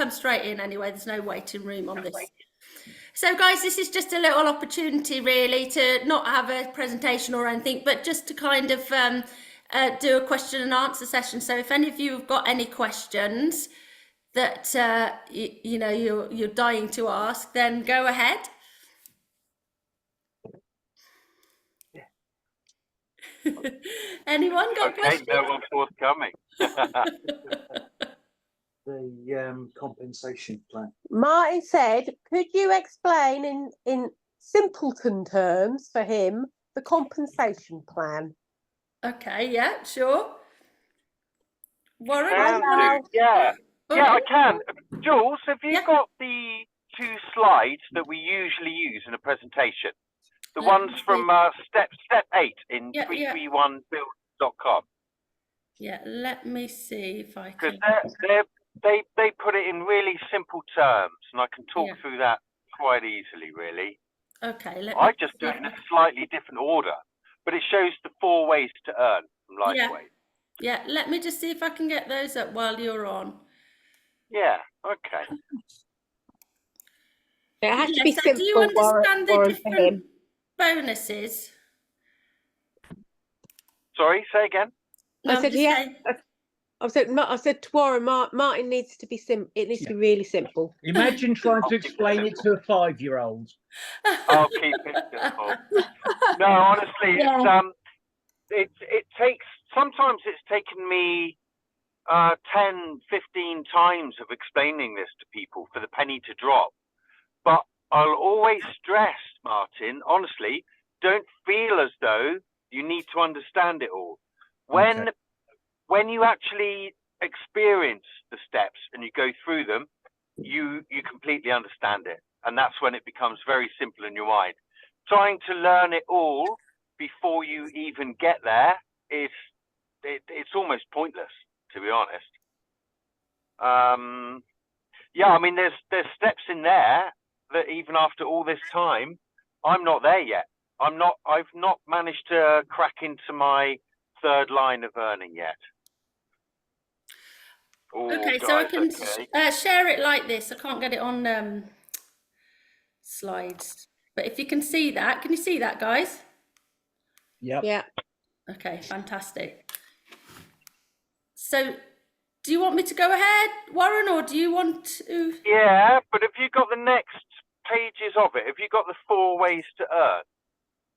come straight in anyway. There's no waiting room on this. So guys, this is just a little opportunity really to not have a presentation or anything, but just to kind of do a question and answer session. So if any of you have got any questions that you know you're dying to ask, then go ahead. Anyone got questions? No one forthcoming. The compensation plan. Martin said, could you explain in simpleton terms for him the compensation plan? Okay, yeah, sure. Warren? Yeah, Okay. I can. Jules, have you got the 2 slides that we usually use in a presentation? The ones from step 8 in 331build.com. Yeah, let me see if I can. can. Because they put it in really simple terms, and I can talk through that quite easily, really. Okay. I just do it in a slightly different order, but it shows the 4 ways to earn from Lifewave. Yeah, let me just see if I can get those up while you're on. Yeah, okay. It has to be so simple. Do you understand the different bonuses? Sorry, say again. No, I said to Warren, Martin needs to be simple. It needs to be really simple. Imagine trying to explain it to a 5-year-old. I'll keep it simple. No, honestly, it takes. Sometimes it's taken me 10, 15 times of explaining this to people for the penny to drop. But I'll always stress, Martin, honestly, don't feel as though you need to understand it all. When you actually experience the steps and you go through them, you completely understand it. And that's when it becomes very simple in your mind. Trying to learn it all before you even get there it's almost pointless, to be honest. Yeah, I mean, there's steps in there that even after all this time, I'm not there yet. I've not managed to crack into my 3rd line of earning yet. Ooh, okay, guys, so I can share it like this. I can't get it on slides, but if you can see that, can you see that, guys? Yep. Yeah. Okay, fantastic. So, do you want me to go ahead, Warren, or do you want to? Yeah, but have you got the next pages of it? Have you got the 4 ways to earn?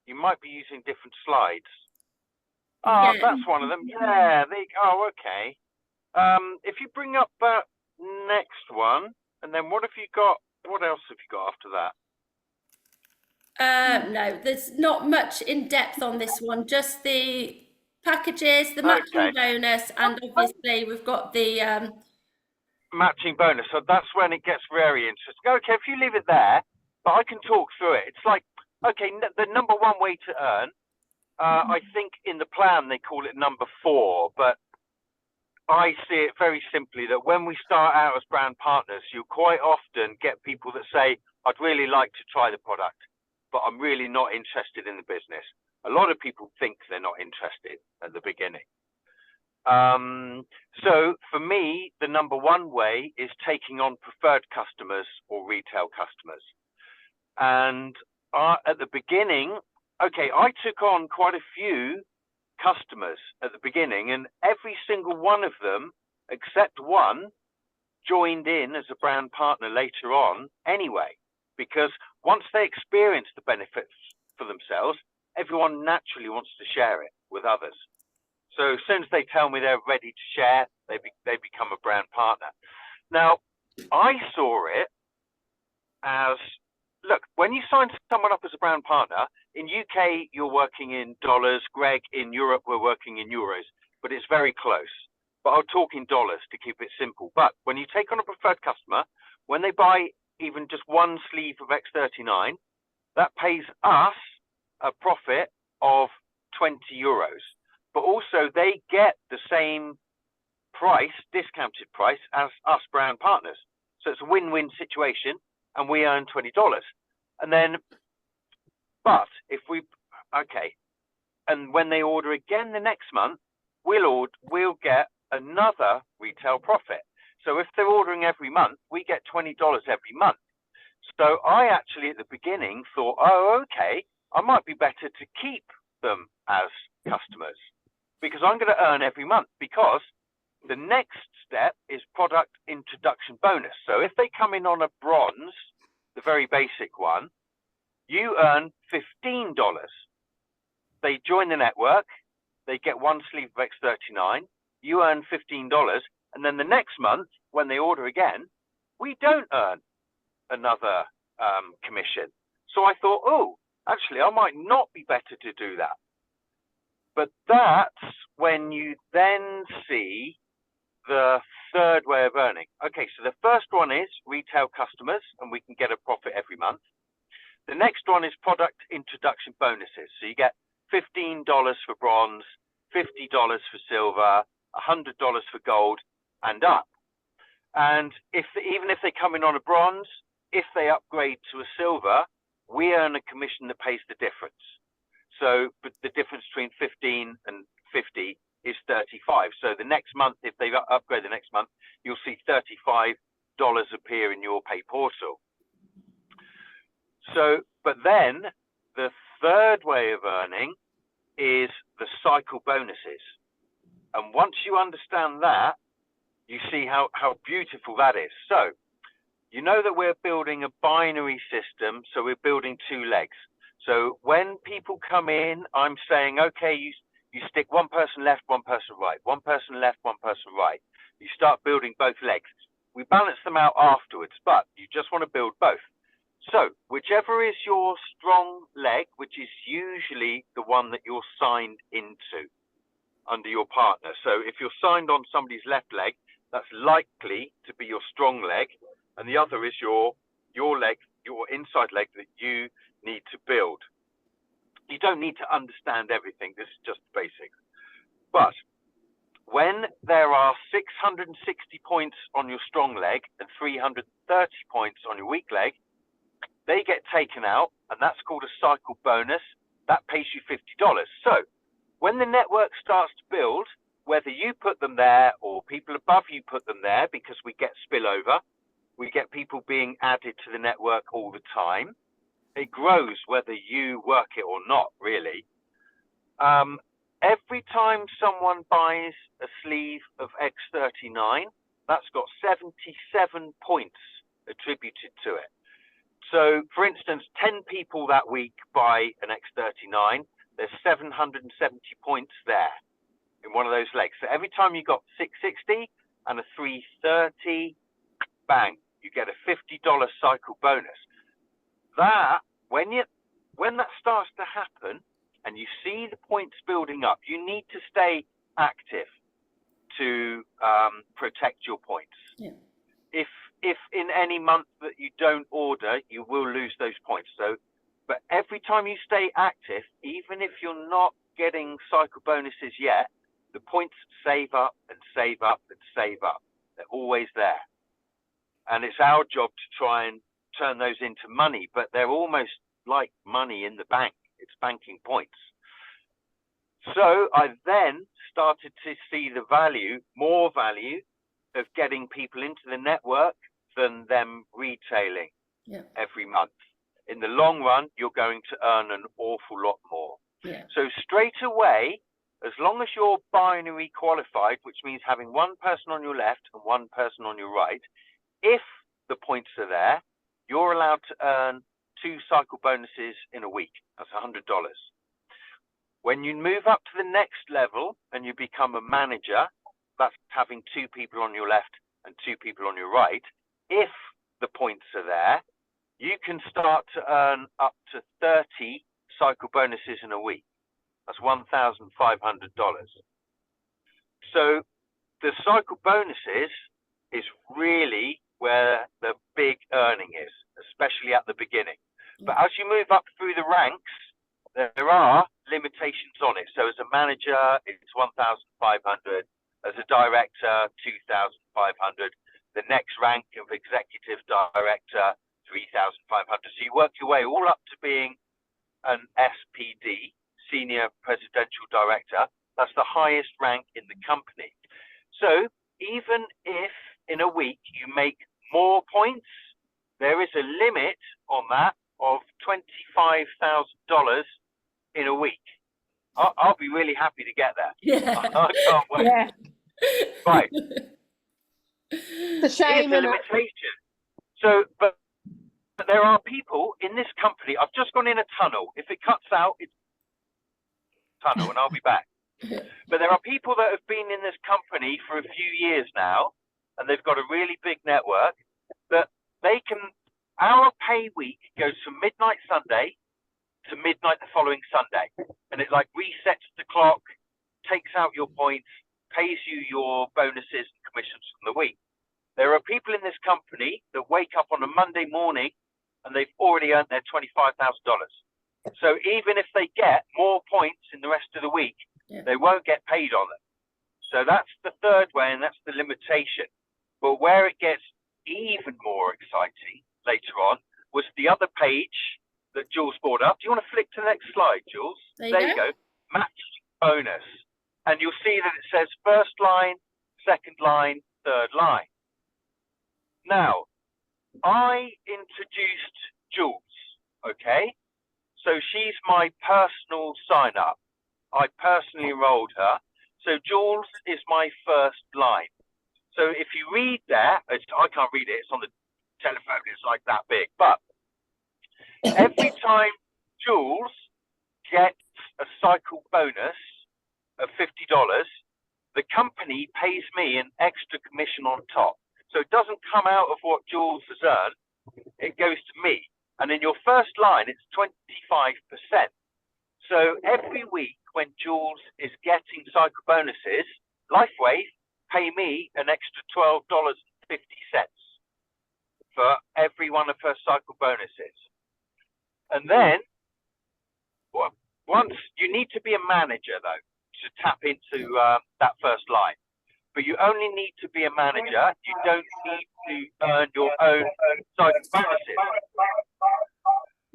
You might be using different slides. Oh, that's one of them. Yeah. Okay. If you bring up that next one, and then what have you got? What else have you got after that? No, there's not much in depth on this one. Just the packages, the matching bonus, and obviously we've got the matching bonus. So that's when it gets very interesting. Okay, if you leave it there, but I can talk through it. It's like, okay, the number 1 way to earn. I think in the plan they call it number 4, but I see it very simply that when we start out as brand partners, you quite often get people that say, I'd really like to try the product, but I'm really not interested in the business. A lot of people think they're not interested at the beginning. So for me, the number 1 way is taking on preferred customers or retail customers. And at the beginning, okay, I took on quite a few customers at the beginning, and every single one of them, except one, joined in as a brand partner later on anyway, because once they experience the benefits for themselves, everyone naturally wants to share it with others. So as soon as they tell me they're ready to share, they become a brand partner. Now, I saw it as, look, when you sign someone up as a brand partner, in UK, you're working in dollars. Greg, in Europe, we're working in euros, but it's very close. But I'll talk in dollars to keep it simple. But when you take on a preferred customer, when they buy even just 1 sleeve of X39, that pays us a profit of 20 euros. But also they get the same price, discounted price, as us brand partners. So it's a win-win situation, and we earn $20. And then, but if we, okay, and when they order again the next month, we'll get another retail profit. So if they're ordering every month, we get $20 every month. So I actually at the beginning thought, oh, okay, I might be better to keep them as customers because I'm going to earn every month, because the next step is product introduction bonus. So if they come in on a bronze, the very basic one, you earn $15. They join the network, they get one sleeve of X39, you earn $15, and then the next month when they order again, we don't earn another commission. So I thought, oh, actually I might not be better to do that. But that's when you then see the third way of earning. Okay, so the first one is retail customers, and we can get a profit every month. The next one is product introduction bonuses. So you get $15 for bronze, $50 for silver, $100 for gold, and up. And even if they come in on a bronze, if they upgrade to a silver, we earn a commission that pays the difference. So but the difference between 15 and 50 is 35. So the next month, if they upgrade the next month, you'll see $35 appear in your pay portal. So, but then the third way of earning is the cycle bonuses. And once you understand that, you see how beautiful that is. So you know that we're building a binary system. So we're building two legs. So when people come in, I'm saying, okay, you stick one person left, one person right, one person left, one person right. You start building both legs. We balance them out afterwards, but you just want to build both. So whichever is your strong leg, which is usually the one that you're signed into under your partner. So if you're signed on somebody's left leg, that's likely to be your strong leg. And the other is your leg, your inside leg that you need to build. You don't need to understand everything. This is just basics. But when there are 660 points on your strong leg and 330 points on your weak leg, they get taken out, and that's called a cycle bonus. That pays you $50. So when the network starts to build, whether you put them there or people above you put them there, because we get spillover, we get people being added to the network all the time. It grows whether you work it or not, really. Every time someone buys a sleeve of X39, that's got 77 points attributed to it. So, for instance, 10 people that week buy an X39, there's 770 points there in one of those legs. So every time you got 660 and a 330, bang, you get a $50 cycle bonus. That, when that starts to happen and you see the points building up, you need to stay active to protect your points. Yeah. If in any month that you don't order, you will lose those points. So, but every time you stay active, even if you're not getting cycle bonuses yet, the points save up and save up and save up. They're always there. And it's our job to try and turn those into money, but they're almost like money in the bank. It's banking points. So I then started to see the value, more value, of getting people into the network than them retailing every month. In the long run, you're going to earn an awful lot more. Yeah. So straight away, as long as you're binary qualified, which means having one person on your left and one person on your right, if the points are there, you're allowed to earn 2 cycle bonuses in a week. That's $100. When you move up to the next level and you become a manager, that's having 2 people on your left and 2 people on your right. If the points are there, you can start to earn up to 30 cycle bonuses in a week. That's $1,500. So the cycle bonuses is really where the big earning is, especially at the beginning. But as you move up through the ranks, there are limitations on it. So as a manager, it's 1,500. As a director, 2,500. The next rank of executive director, 3,500. So you work your way all up to being an SPD, senior presidential director. That's the highest rank in the company. So even if in a week you make more points, there is a limit on that of $25,000 in a week. I'll be really happy to get that. Yeah. I can't wait. Yeah. Right. It's a shame, Here's the innit? limitation. So, but there are people in this company. I've just gone in a tunnel. If it cuts out, it's a tunnel, and I'll be back. But there are people that have been in this company for a few years now, and they've got a really big network that they can. Our pay week goes from midnight Sunday to midnight the following Sunday, and it like resets the clock, takes out your points, pays you your bonuses and commissions from the week. There are people in this company that wake up on a Monday morning and they've already earned their $25,000. So even if they get more points in the rest of the week, they won't get paid on them. So that's the third way, and that's the limitation. But where it gets even more exciting later on was the other page that Jules brought up. Do you want to flick to the next slide, Jules? There you go. Match bonus. And you'll see that it says first line, second line, third line. Now, I introduced Jules, okay? So she's my personal sign-up. I personally enrolled her. So Jules is my first line. So if you read there, I can't read it, it's on the telephone, it's like that big. But every time Jules gets a cycle bonus of $50, the company pays me an extra commission on top. So it doesn't come out of what Jules has earned, it goes to me. And in your first line, it's 25%. So every week when Jules is getting cycle bonuses, Lifewave pay me an extra $12.50 for every one of her cycle bonuses. And then, once you need to be a manager though to tap into that first line. But you only need to be a manager. You don't need to earn your own cycle bonuses.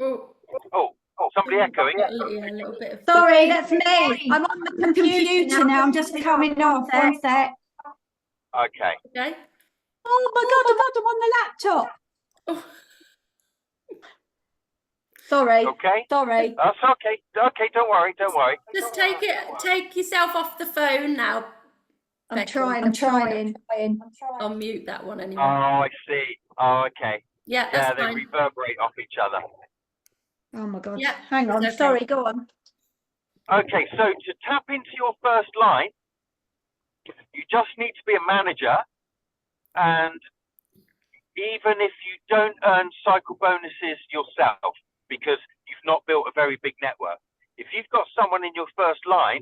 Oh, somebody echoing. Yeah, a little bit of Sorry, that's me. I'm on the computer now. I'm just coming off. One sec. Okay. Okay. Oh my God, I'm on the laptop. Oh. Sorry. Okay. Sorry. That's okay. Okay, don't worry. Just take yourself off the phone now. I'm trying. I'll mute that one anyway. Oh, I see. Oh, okay. Yeah, that's they fine. reverberate off each other. Oh my God. Yeah, Hang on. it's okay. Sorry, go on. Okay, so to tap into your first line, you just need to be a manager, and even if you don't earn cycle bonuses yourself, because you've not built a very big network, if you've got someone in your first line,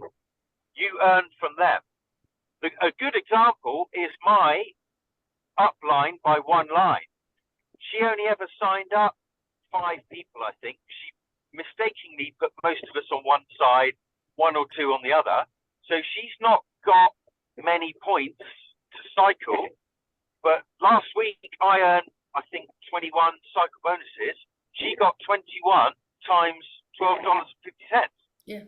you earn from them. A good example is my upline by one line. She only ever signed up 5 people, I think. She mistakenly put most of us on one side, 1 or 2 on the other. So she's not got many points to cycle. But last week I earned, I think, 21 cycle bonuses. She got 21 times $12.50. Yeah.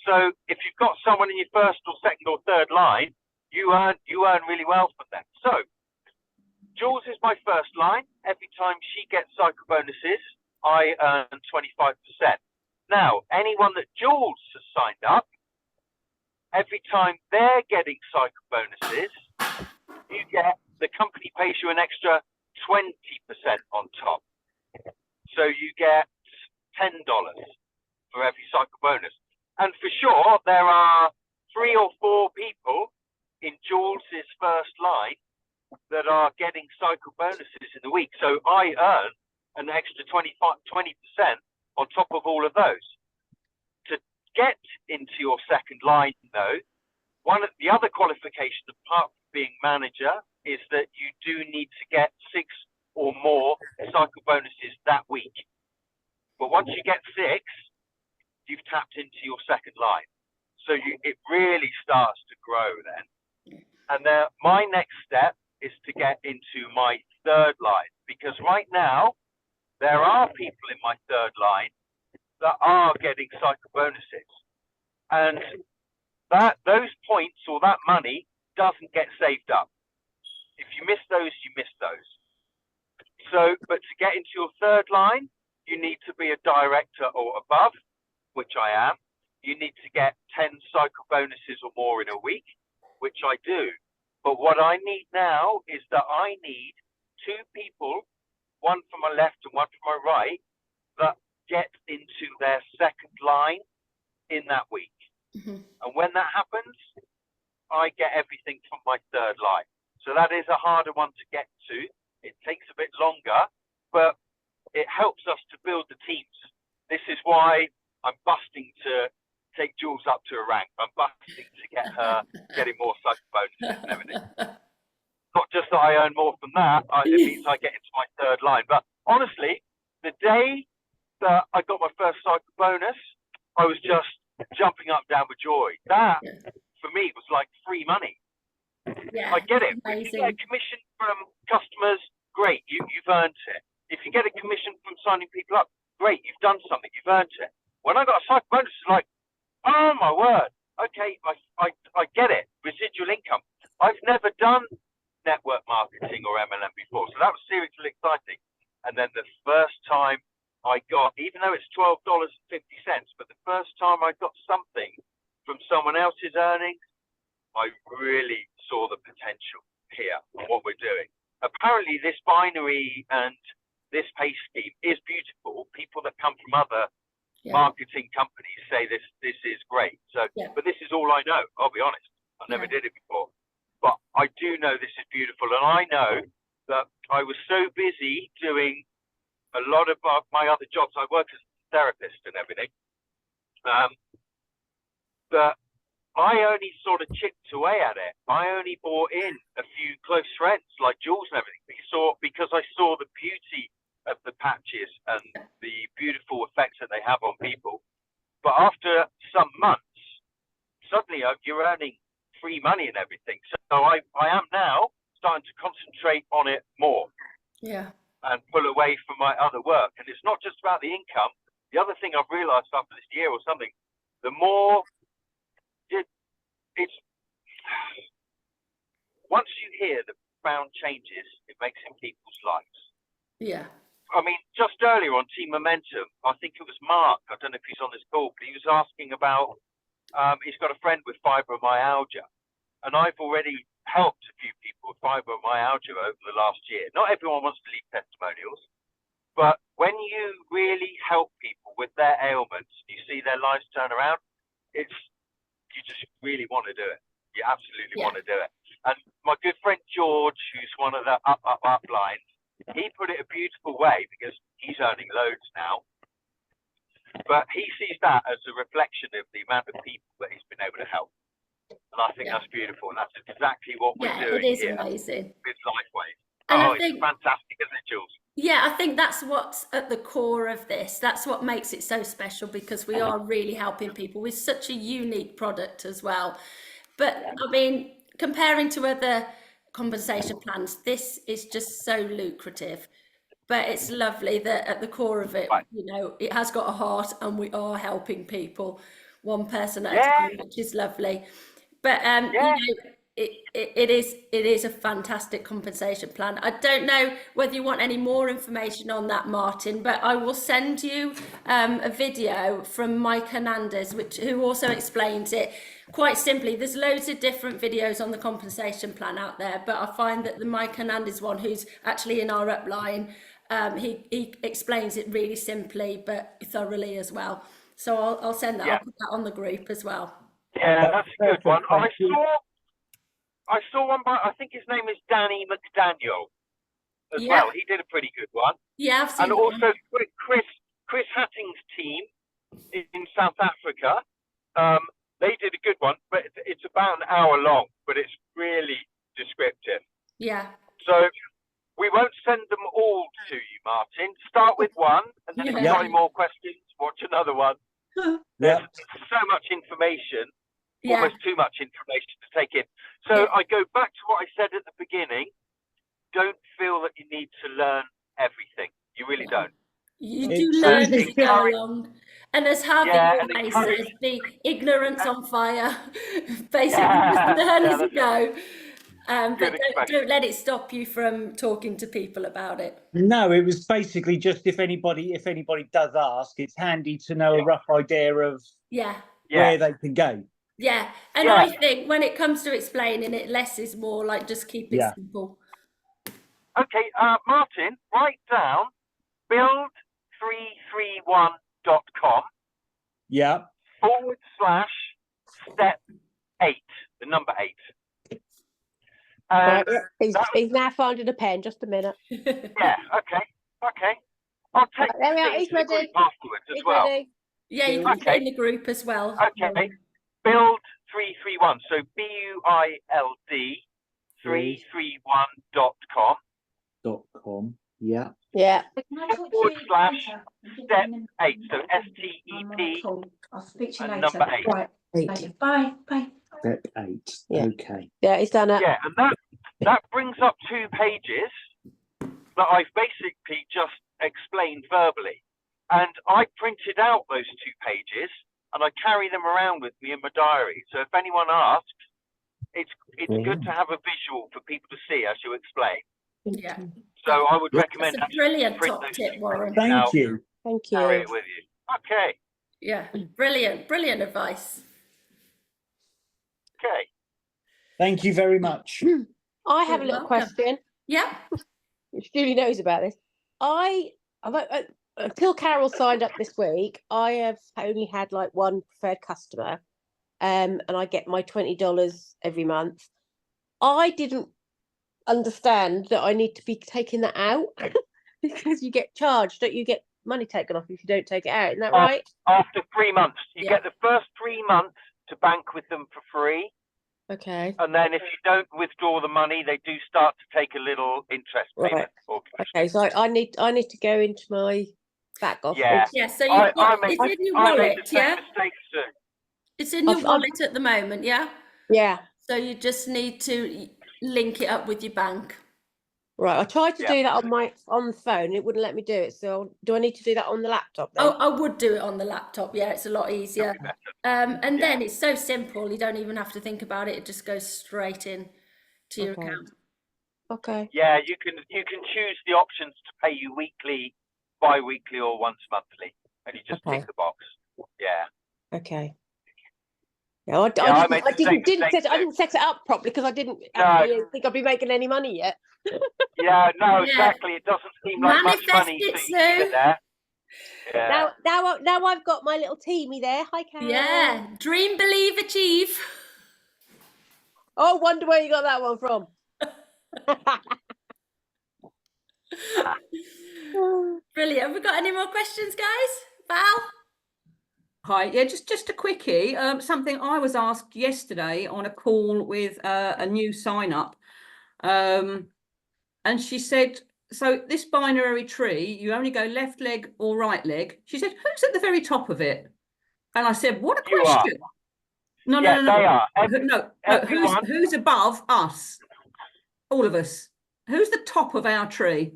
So if you've got someone in your first or second or third line, you earn really well from them. So Jules is my first line. Every time she gets cycle bonuses, I earn 25%. Now, anyone that Jules has signed up, every time they're getting cycle bonuses, the company pays you an extra 20% on top. So you get $10 for every cycle bonus. And for sure, there are 3 or 4 people in Jules's first line that are getting cycle bonuses in the week. So I earn an extra 20% on top of all of those. To get into your second line, though, one of the other qualifications apart from being manager is that you do need to get 6 or more cycle bonuses that week. But once you get 6, you've tapped into your second line. So it really starts to grow then. And then my next step is to get into my third line, because right now there are people in my third line that are getting cycle bonuses, and those points or that money doesn't get saved up. If you miss those, you miss those. So, but to get into your third line, you need to be a director or above, which I am. You need to get 10 cycle bonuses or more in a week, which I do. But what I need now is that I need 2 people, one from my left and one from my right, that get into their second line in that week. And when that happens, I get everything from my third line. So that is a harder one to get to. It takes a bit longer, but it helps us to build the teams. This is why I'm busting to take Jules up to a rank. I'm busting to get her getting more cycle bonuses and everything. Not just that I earn more from that, it means I get into my third line. But honestly, the day that I got my first cycle bonus, I was just jumping up and down with joy. That, for me, was like free money. Yeah, I get it. amazing. If you get a commission from customers, great, you've earned it. If you get a commission from signing people up, great, you've done something, you've earned it. When I got a cycle bonus, it's like, oh my word, okay, I get it. Residual income. I've never done network marketing or MLM before, so that was seriously exciting. And then the first time I got, even though it's $12.50, but the first time I got something from someone else's earnings, I really saw the potential here on what we're doing. Apparently this binary and this pay scheme is beautiful. People that come from other marketing companies say this is great. So, but this is all I know. I'll be honest. I never did it before, but I do know this is beautiful. And I know that I was so busy doing a lot of my other jobs. I work as a therapist and everything. That I only sort of chipped away at it. I only brought in a few close friends like Jules and everything. Because I saw the beauty of the patches and the beautiful effects that they have on people. But after some months, suddenly you're earning free money and everything. So I am now starting to concentrate on it more. Yeah. And pull away from my other work. And it's not just about the income. The other thing I've realized after this year or something, the more it's once you hear the profound changes it makes in people's lives. Yeah. I mean, just earlier on Team Momentum, I think it was Mark, I don't know if he's on this call, but he was asking about, he's got a friend with fibromyalgia. And I've already helped a few people with fibromyalgia over the last year. Not everyone wants to leave testimonials, but when you really help people with their ailments, you see their lives turn around, you just really want to do it. You absolutely want to do it. And my good friend George, who's one of the up lines, he put it a beautiful way because he's earning loads now. But he sees that as a reflection of the amount of people that he's been able to help. And I think that's beautiful. And that's exactly what we're doing it is here amazing. with Lifewave. And it's fantastic, isn't it, Jules? Yeah, I think that's what's at the core of this. That's what makes it so special because we are really helping people with such a unique product as well. But I mean, comparing to other compensation plans, this is just so lucrative. But it's lovely that at the core of it, it has got a heart and we are helping people one person at a time, which is lovely. But it is a fantastic compensation plan. I don't know whether you want any more information on that, Martin, but I will send you a video from Mike Hernandez, who also explains it quite simply. There's loads of different videos on the compensation plan out there, but I find that the Mike Hernandez one, who's actually in our upline, he explains it really simply but thoroughly as well. So I'll send that. I'll put that on the group as well. Yeah, that's a good one. I saw one by, I think his name is Danny McDaniel as well. He did a pretty good one. Yeah, I've seen. And also Chris Hatting's team in South Africa, they did a good one, but it's about an hour long, but it's really descriptive. Yeah. So we won't send them all to you, Martin. Start with one, and then if you've got any more questions, watch another one. There's so much information. Almost too much information to take in. So I go back to what I said at the beginning. Don't feel that you need to learn everything. You really don't. You do learn as you go along. And as Harvey always says, the ignorance on fire. Basically, just learn as you go. But Good don't let it stop you from talking to people about it. No, it was basically just if anybody does ask, it's handy to know a rough idea of Yeah. where they can go. Yeah. And I think when it comes to explaining it, less is more. Like, just keep it simple. Okay, Martin, write down build331.com Yeah. /step 8, the number 8. Right, And he's now finding a pen. Just a minute. yeah, okay. I'll take There we are, the he's group ready. afterwards as He's well. ready. Yeah, you can put it in the group as well. Okay, build331. So BUILD 331.com .com. Yeah. Yeah. /step 8. So STEP I'll speak to you and later. number 8. Right. Bye. Bye. Step 8. Yeah. Okay. Yeah, he's done it. Yeah, and that brings up 2 pages that I've basically just explained verbally. And I printed out those 2 pages and I carry them around with me in my diary. So if anyone asks, it's good to have a visual for people to see as you explain. Yeah. So I would recommend That's a brilliant print top those tip, 2 Warren. pages out, Thank you. Thank carry you. it with you. Okay. Yeah, brilliant advice. Okay. Thank you very much. I have a You're little welcome. question. Yeah. Julie knows about this. Until Carol signed up this week, I have only had like one preferred customer, and I get my $20 every month. I didn't understand that I need to be taking that out because you get charged. Don't you get money taken off if you don't take it out? Isn't that right? After 3 months, you Yeah. get the first 3 months to bank with them for free. Okay. And then if you don't withdraw the money, they do start to take a little interest payment. Right. Or commission. Okay. So I need to go into my back office. Yeah. Yeah, so you've got, it's in your I made wallet, the same yeah? mistake too. It's in your I've- wallet at the moment, yeah? Yeah. So you just need to link it up with your bank. Right. I tried to Yeah. do that on the phone. It wouldn't let me do it. So do I need to do that on the laptop then? Oh, I would do it on the laptop, yeah, it's a lot easier. And then it's so simple, you don't even have to think about it, it just goes straight in to your Okay. account. Okay. Yeah, you can choose the options to pay you weekly, bi-weekly, or once monthly, and you just Okay. tick the box. Yeah. Okay. Yeah, I made the didn't same mistake I too. didn't set it up properly because I didn't No. actually think I'd be making any money yet. Yeah, no, Yeah. exactly. It doesn't seem like much Manifest money it, to you keep Sue. it there. Yeah. Now I've got my little teamy there. Hi, Carol. Yeah, dream, believe, achieve. Oh, wonder where you got that one from. Brilliant. Have we got any more questions, guys? Val? Hi, yeah, just a quickie. Something I was asked yesterday on a call with a new sign up, and she said, "So this binary tree, you only go left leg or right leg." She said, "Who's at the very top of it?" And I said, "What a You are. question!" No, Yeah, no. they are. No, everyone. who's above us? All of us. Who's the top of our tree?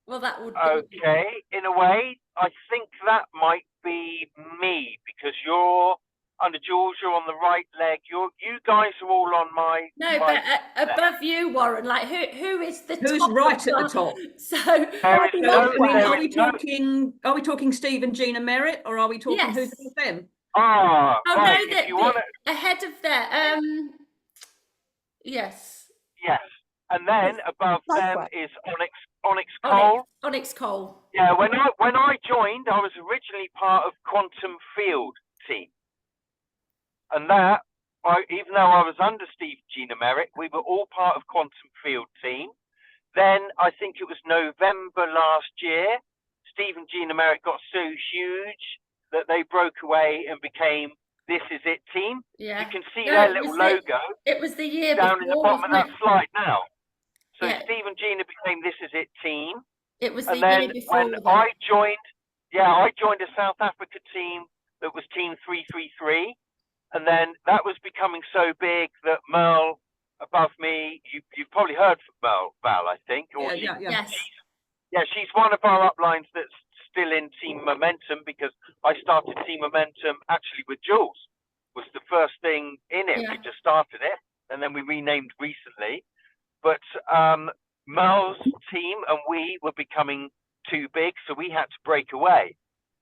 Well, that would be. Okay, in a way, I think that might be me because you're under Jules, you're on the right leg. You guys are all on my. No, my but above you, Warren, like who is the Who's top? right at the top? So There is So, no. I mean, there are we is no- talking Steve and Gina Merritt, or are we talking Yes. who's above them? Ah, oh right. no, If you want to, ahead of there. Yes. yes, and then above them Lifewave. is Onyx Cole. Onyx Cole. Yeah, when I joined, I was originally part of Quantum Field team, and that, even though I was under Steve Gina Merritt, we were all part of Quantum Field team. Then I think it was November last year, Steve and Gina Merritt got so huge that they broke away and became This Is It team. Yeah. You can see No, their it little was logo It was the year down in the before, bottom of that wasn't it? slide now. So Yeah. Steve and Gina became This Is It team. It was the And then year before. when I joined a South Africa team that was Team 333. And then that was becoming so big that Merle above me, you've probably heard from Merle, Val, I think. Or Yeah. Yes. she's one of our uplines that's still in Team Momentum because I started Team Momentum actually with Jules. Was the first thing in it. Yeah. We just started it. and then we renamed recently. But Mel's team and we were becoming too big, so we had to break away.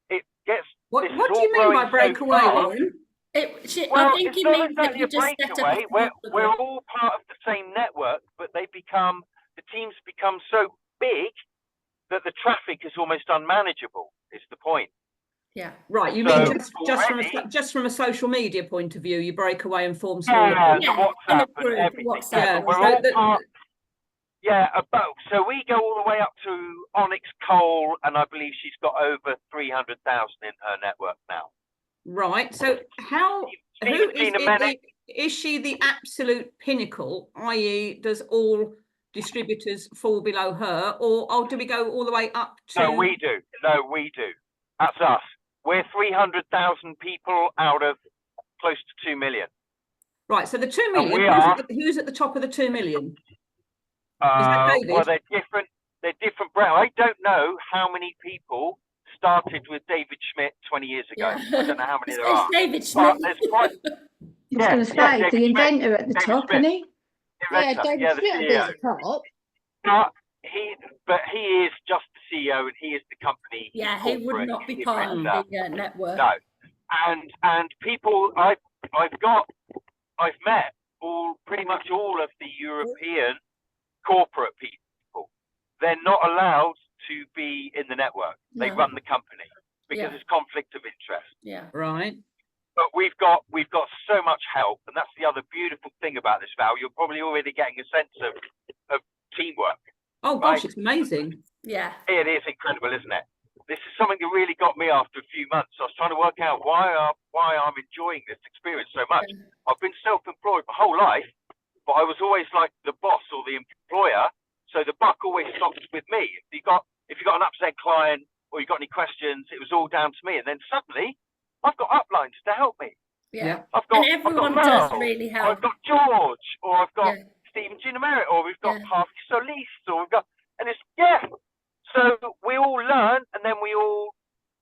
It gets. What this is do all you mean by growing so break away, fast. Warren? Well, I think it's he not means that exactly you a just set up a breakaway. We're smaller group. all part of the same network, but the teams become so big that the traffic is almost unmanageable. Is the point? Yeah. Right, you So mean just from a social media point of view, you break away and form smaller Yeah, groups? the Yeah, in a WhatsApp and group, everything. WhatsApp. Yeah, Yeah, but we're so all part. Yeah, about. So we go all the way up to Onyx Cole, and I believe she's got over 300,000 in her network now. Right. So who is it? Is she the absolute pinnacle, i.e., does all distributors fall below her, or do we go all the way up to? No, we do. That's us. We're 300,000 people out of close to 2 million. Right. So the 2 And million. Who's at the top of the 2 million? Is that David? Well, they're different. They're different brands. I don't know how many people started with David Schmidt 20 years ago. Yeah. I don't know how many there It's are. David But Schmidt. there's quite. I was going to say, David the Schmidt. inventor at the David top, Schmidt. isn't he? Yeah, Director, David the Schmidt will be CEO. at the top. But he is just the CEO, and he is the company. Yeah, he would corporate not be part of inventor. the network. No, and people I've met pretty much all of the European corporate people. They're not allowed to be in the network. They No. run the company because Yeah. it's conflict of interest. Yeah. Right. But we've got so much help, and that's the other beautiful thing about this, Val. You're probably already getting a sense of teamwork. Oh gosh, it's amazing. Yeah. It is incredible, isn't it? This is something that really got me after a few months. I was trying to work out why I'm enjoying this experience so much. Yeah. I've been self-employed my whole life, but I was always like the boss or the employer, so the buck always stops with me. If you got an upset client or you got any questions, it was all down to me. And then suddenly, I've got uplines to help me. Yeah. I've got everyone Mel, does really or help. I've got George, or I've got Yeah. Stephen Ginamerit, or we've got Yeah. Harvey Solis, or we've got, and it's So we all learn, and then we all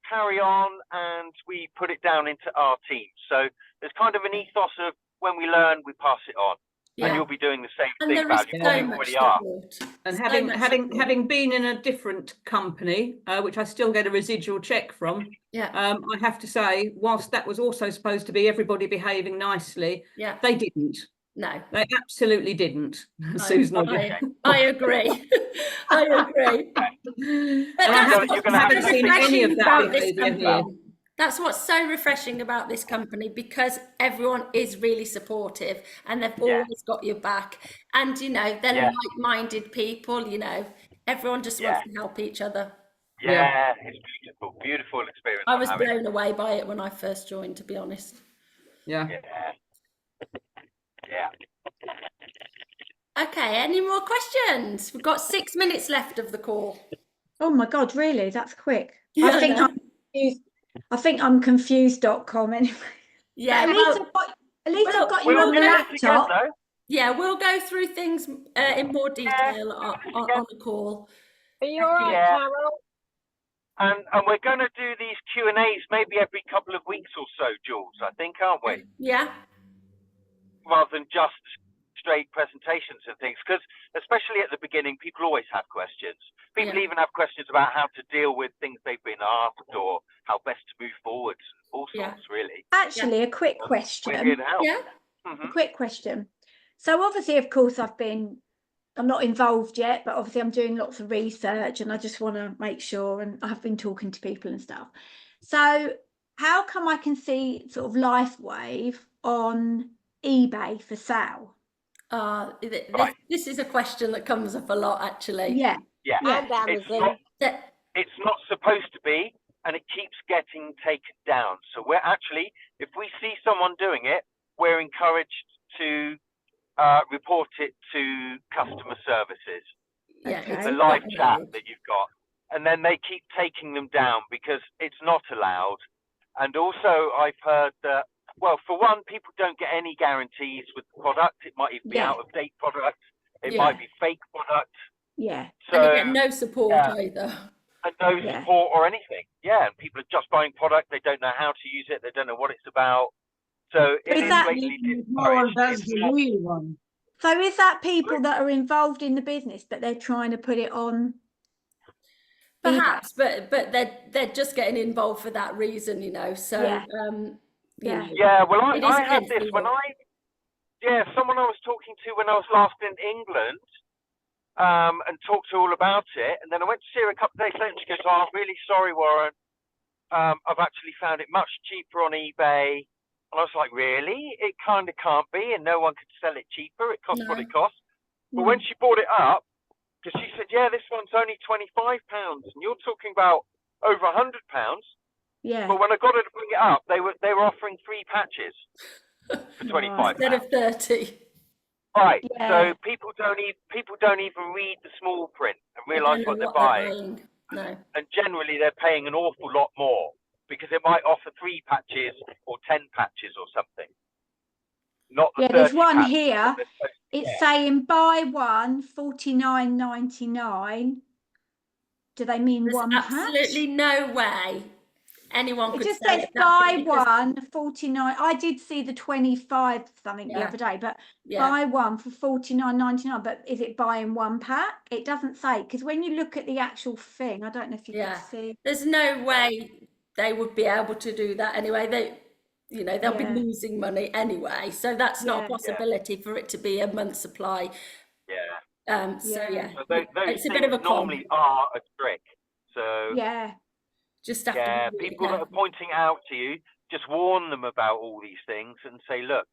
carry on, and we put it down into our team. So there's kind of an ethos of when we learn, we pass it on. Yeah. And you'll be doing the same And thing, there Val. is You so probably much already are. support. And So having much having support. having been in a different company, which I still get a residual check from, Yeah. I have to say, whilst that was also supposed to be everybody behaving nicely, Yeah. they didn't. No. They absolutely didn't. Susan, I agree. I agree. But I that's you're what's gonna have so to see any of refreshing that about this behaviour here. company. That's what's so refreshing about this company, because everyone is really supportive and they've always got your back. And, they're like-minded people, everyone just wants to help each other. Yeah, it's beautiful. Beautiful experience. I was blown away by it when I first joined, to be honest. Yeah. Okay, any more questions? We've got 6 minutes left of the call. Oh my God, really? That's quick. Yeah, I think I know. I'm confused. I think I'm confused.com anyway. Yeah, At least I've got you on the laptop. Yeah, we'll go through things in more detail on the call. Are you all right, Carol? And we're going to do these Q and A's maybe every couple of weeks or so, Jules, I think, aren't we? Yeah. Rather than just straight presentations and things, because especially at the beginning, people always have questions. People even have questions about how to deal with things they've been asked or how best to move forward, all sorts, really. Actually, a quick question. We're here to help. Yeah. A quick question. So obviously, of course, I'm not involved yet, but obviously I'm doing lots of research and I just want to make sure, and I've been talking to people and stuff. So how come I can see sort of Lifewave on eBay for sale? This is a question that comes up a lot, actually. Yeah. And Amazon. It's not supposed to be, and it keeps getting taken down. So we're actually, if we see someone doing it, we're encouraged to report it to customer services. Yeah, The live chat that you've got, and then they keep taking them down because it's not allowed. And also, I've heard that, well, for one, people don't get any guarantees with the product. It might even be out of date product. It might be fake product. Yeah. So, and you get no support either. And no support or anything. Yeah, and people are just buying product. They don't know how to use it. They don't know what it's about. So But it is is that- blatantly More, discouraged. that's It's the not- real one. So is that people that are involved in the business, but they're trying to put it on? Perhaps, but they're just getting involved for that reason, you know. So Yeah. you Yeah. know, Yeah, well, it is I had against this the when law. someone I was talking to when I was last in England, and talked to her all about it. And then I went to see her a couple of days later, and she goes, "Oh, I'm really sorry, Warren. I've actually found it much cheaper on eBay." And I was like, "Really? It kind of can't be, and no one could sell it cheaper. It costs what No. it costs." But when she bought it up, because she said, "Yeah, this one's only £25, and you're talking about over £100." Yeah. But when I got her to bring it up, they were offering 3 patches for £25. Instead of 30. Right. Yeah. So people don't even read the small print and They realise don't know what they're buying. No. And generally they're paying an awful lot more because it might offer 3 patches or 10 patches or something. Not the Yeah, there's 30 one patches here. that they're supposed to It's get. saying buy one, £49.99. Do they mean There's one absolutely patch? no way anyone It could just sell says it that buy big because- one, 49. I did see the 25 something the Yeah. other day, but Yeah. buy one for £49.99. But is it buying one pack? It doesn't say, because when you look at the actual thing, I don't know if you Yeah. can see. There's no way they would be able to do that anyway. They'll be Yeah. losing money anyway. So that's not a Yeah. possibility for it to be a month's supply. Yeah. So Yeah. yeah, So those it's a things bit of a con. normally are a trick. So Yeah. Just have to yeah, be really people that are careful. pointing out to you, just warn them about all these things and say, look,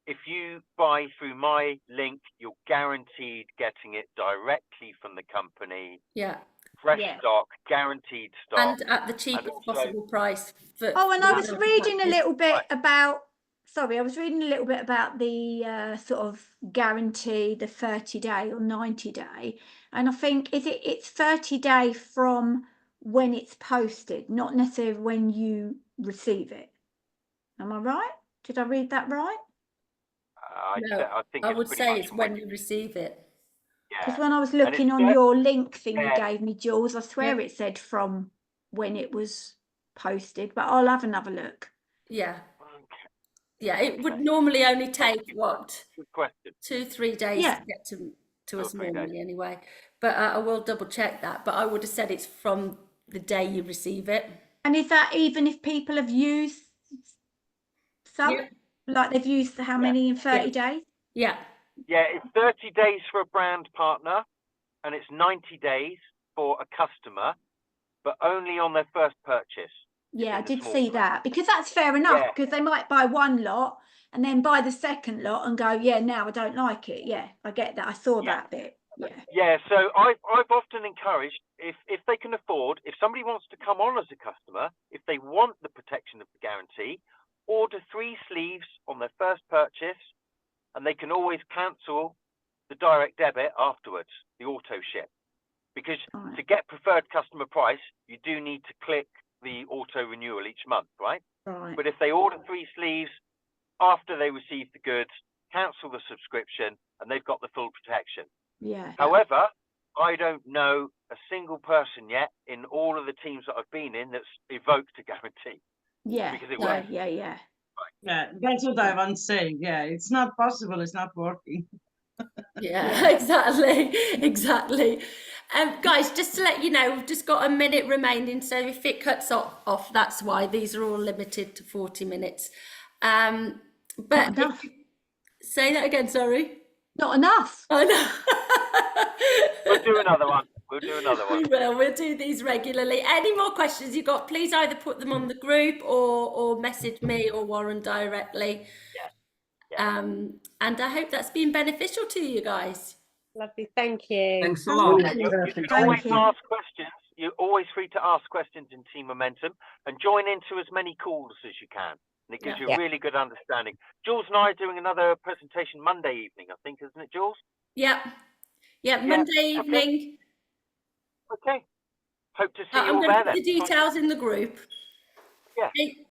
if you buy through my link, you're guaranteed getting it directly from the company. Yeah. Fresh Yeah. stock, guaranteed stock. And at the cheapest also- possible price. Oh, and I was for reading a patches. little bit about, sorry, I was reading a little bit about the sort of guarantee, the 30-day or 90-day. And I think it's 30-day from when it's posted, not necessarily when you receive it. Am I right? Did I read that right? No, I think I it's would pretty say much it's from when you receive it. Because yeah. when I was And it's looking on ver- your link thing you Yeah. gave me, Jules, I swear it said from when it was posted, but I'll have another look. Yeah. Okay, Yeah, it would Okay. normally only take what, good question. 2-3 days Yeah. to get to 2 or us 3 days. normally anyway. But I will double check that. But I would have said it's from the day you receive it. And is that even if people have used some? Yeah. Like they've used how many in 30 days? Yeah. Yeah, it's 30 days for a brand partner, and it's 90 days for a customer, but only on their first purchase. Yeah, I in the did small see print. that, because that's fair enough, Yeah. because they might buy one lot and then buy the second lot and go, yeah, now I don't like it. Yeah, I get that. I saw Yeah. that bit. Yeah. Yeah, so I've often encouraged, if they can afford, if somebody wants to come on as a customer, if they want the protection of the guarantee, order 3 sleeves on their first purchase, and they can always cancel the direct debit afterwards, the auto ship. Because Right. to get preferred customer price, you do need to click the auto renewal each month, right? Right. But if they order 3 sleeves after they receive the goods, cancel the subscription, and they've got the full protection. Yeah. However, I don't know a single person yet in all of the teams that I've been in that's evoked a guarantee Yeah. because it No. works. Yeah. Yeah, that's what I want to say. Yeah, it's not possible. It's not working. Yeah, exactly. Guys, just to let you know, we've just got a minute remaining, so if it cuts off, that's why. These are all limited to 40 minutes. But Not enough. say that again, sorry. Not enough. Oh no. We'll do another one. We'll do another one. We will. We'll do these regularly. Any more questions you've got, please either put them on the group or message me or Warren directly. Yeah. And I hope that's been beneficial to you guys. Lovely, thank you. Thanks a lot. You can Thank always you. ask questions. You're always free to ask questions in Team Momentum and join into as many calls as you can. And it gives you a Yeah. really good understanding. Jules and I are doing another presentation Monday evening, I think, isn't it, Jules? Yeah, Monday okay. evening. Okay. Hope to see you I'm all going there to put then. the details in the group. Yeah. Okay.